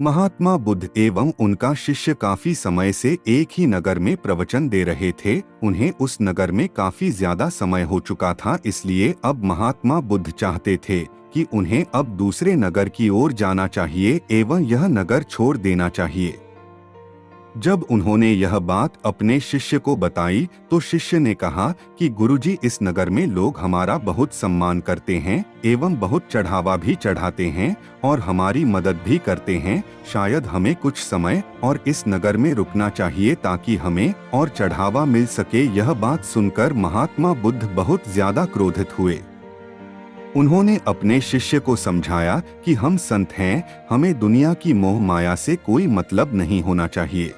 महात्मा बुद्ध एवं उनका शिष्य काफी समय से एक ही नगर में प्रवचन दे रहे थे। उन्हें उस नगर में काफी ज्यादा समय हो चुका था, इसलिए अब महात्मा बुद्ध चाहते थे कि उन्हें अब दूसरे नगर की ओर जाना चाहिए एवं यह नगर छोड़ देना चाहिए। जब उन्होंने यह बात अपने शिष्य को बताई तो शिष्य ने कहा कि गुरुजी, इस नगर में लोग हमारा बहुत सम्मान करते हैं एवं बहुत चढ़ावा भी चढ़ाते हैं और हमारी मदद भी करते हैं। शायद हमें कुछ समय और इस नगर में रुकना चाहिए ताकि हमें और चढ़ावा मिल सके। यह बात सुनकर महात्मा बुद्ध बहुत ज्यादा क्रोधित हुए। उन्होंने अपने शिष्य को समझाया कि हम संत हैं, हमें दुनिया की मोह माया से कोई मतलब नहीं होना चाहिए।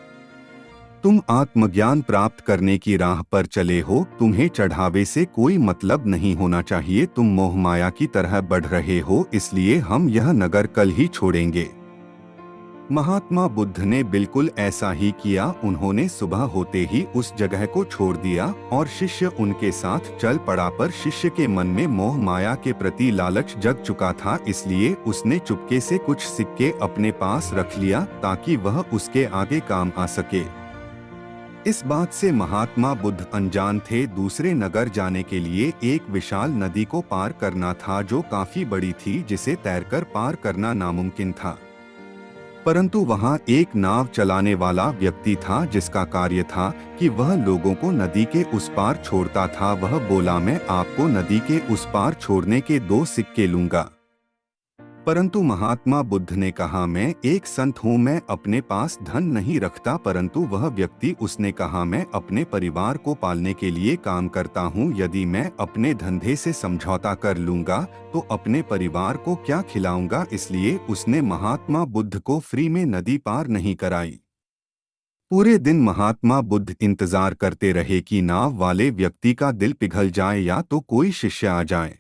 तुम आत्मज्ञान प्राप्त करने की राह पर चले हो, तुम्हें चढ़ावे से कोई मतलब नहीं होना चाहिए। तुम मोह माया की तरह बढ़ रहे हो, इसलिए हम यह नगर कल ही छोड़ेंगे। महात्मा बुद्ध ने बिल्कुल ऐसा ही किया। उन्होंने सुबह होते ही उस जगह को छोड़ दिया और शिष्य उनके साथ चल पड़ा। पर शिष्य के मन में मोह माया के प्रति लालच जग चुका था, इसलिए उसने चुपके से कुछ सिक्के अपने पास रख लिया ताकि वह उसके आगे काम आ सके। इस बात से महात्मा बुद्ध अनजान थे। दूसरे नगर जाने के लिए एक विशाल नदी को पार करना था जो काफी बड़ी थी, जिसे तैरकर पार करना नामुमकिन था। परंतु वहां एक नाव चलाने वाला व्यक्ति था जिसका कार्य था कि वह लोगों को नदी के उस पार छोड़ता था। वह बोला, मैं आपको नदी के उस पार छोड़ने के 2 सिक्के लूंगा। परंतु महात्मा बुद्ध ने कहा, मैं एक संत हूँ, मैं अपने पास धन नहीं रखता। परंतु वह व्यक्ति उसने कहा, मैं अपने परिवार को पालने के लिए काम करता हूँ, यदि मैं अपने धंधे से समझौता कर लूंगा तो अपने परिवार को क्या खिलाऊंगा। इसलिए उसने महात्मा बुद्ध को फ्री में नदी पार नहीं कराई। पूरे दिन महात्मा बुद्ध इंतजार करते रहे कि नाव वाले व्यक्ति का दिल पिघल जाए या तो कोई शिष्य आ जाए,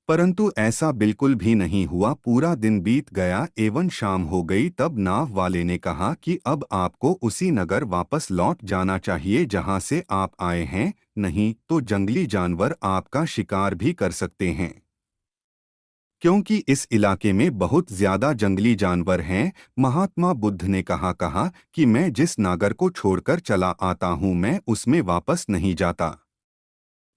परंतु ऐसा बिल्कुल भी नहीं हुआ। पूरा दिन बीत गया एवं शाम हो गई। तब नाव वाले ने कहा कि अब आपको उसी नगर वापस लौट जाना चाहिए जहां से आप आए हैं, नहीं तो जंगली जानवर आपका शिकार भी कर सकते हैं, क्योंकि इस इलाके में बहुत ज्यादा जंगली जानवर हैं। महात्मा बुद्ध ने कहा कि मैं जिस नागर को छोड़कर चला आता हूं, मैं उसमें वापस नहीं जाता।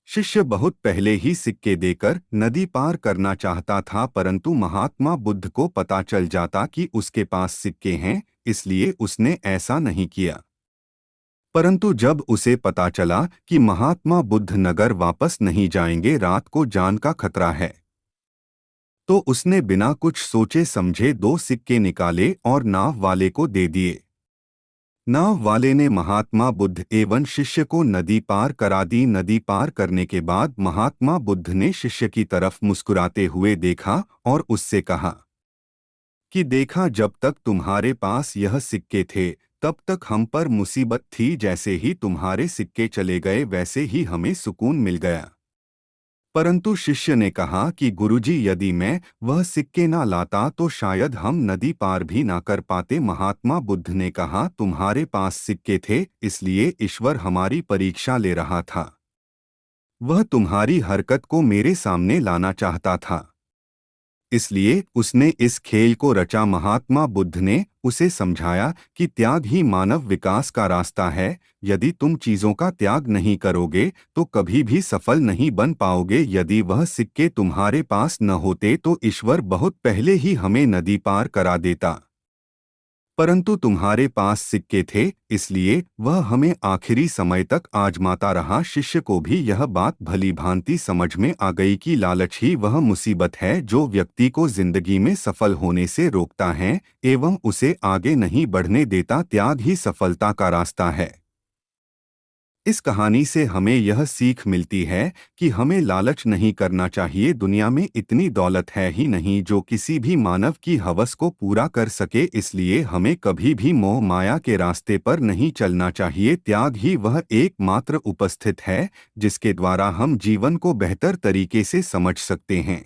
शिष्य बहुत पहले ही सिक्के देकर नदी पार करना चाहता था, परंतु महात्मा बुद्ध को पता चल जाता कि उसके पास सिक्के हैं, इसलिए उसने ऐसा नहीं किया। परंतु जब उसे पता चला कि महात्मा बुद्ध नगर वापस नहीं जाएंगे, रात को जान का खतरा है, तो उसने बिना कुछ सोचे समझे 2 सिक्के निकाले और नाव वाले को दे दिए। नाव वाले ने महात्मा बुद्ध एवं शिष्य को नदी पार करा दी। नदी पार करने के बाद महात्मा बुद्ध ने शिष्य की तरफ मुस्कुराते हुए देखा और उससे कहा कि देखा, जब तक तुम्हारे पास यह सिक्के थे तब तक हम पर मुसीबत थी, जैसे ही तुम्हारे सिक्के चले गए वैसे ही हमें सुकून मिल गया। परंतु शिष्य ने कहा कि गुरुजी, यदि मैं वह सिक्के ना लाता तो शायद हम नदी पार भी ना कर पाते। महात्मा बुद्ध ने कहा, तुम्हारे पास सिक्के थे, इसलिए ईश्वर हमारी परीक्षा ले रहा था। वह तुम्हारी हरकत को मेरे सामने लाना चाहता था, इसलिए उसने इस खेल को रचा। महात्मा बुद्ध ने उसे समझाया कि त्याग ही मानव विकास का रास्ता है। यदि तुम चीजों का त्याग नहीं करोगे तो कभी भी सफल नहीं बन पाओगे। यदि वह सिक्के तुम्हारे पास न होते तो ईश्वर बहुत पहले ही हमें नदी पार करा देता, परंतु तुम्हारे पास सिक्के थे, इसलिए वह हमें आखिरी समय तक आजमाता रहा। शिष्य को भी यह बात भली भांति समझ में आ गई कि लालच ही वह मुसीबत है जो व्यक्ति को जिंदगी में सफल होने से रोकता है एवं उसे आगे नहीं बढ़ने देता। त्याग ही सफलता का रास्ता है। इस कहानी से हमें यह सीख मिलती है कि हमें लालच नहीं करना चाहिए। दुनिया में इतनी दौलत है ही नहीं जो किसी भी मानव की हवस को पूरा कर सके, इसलिए हमें कभी भी मोह माया के रास्ते पर नहीं चलना चाहिए। त्याग ही वह एकमात्र उपस्थित है जिसके द्वारा हम जीवन को बेहतर तरीके से समझ सकते हैं।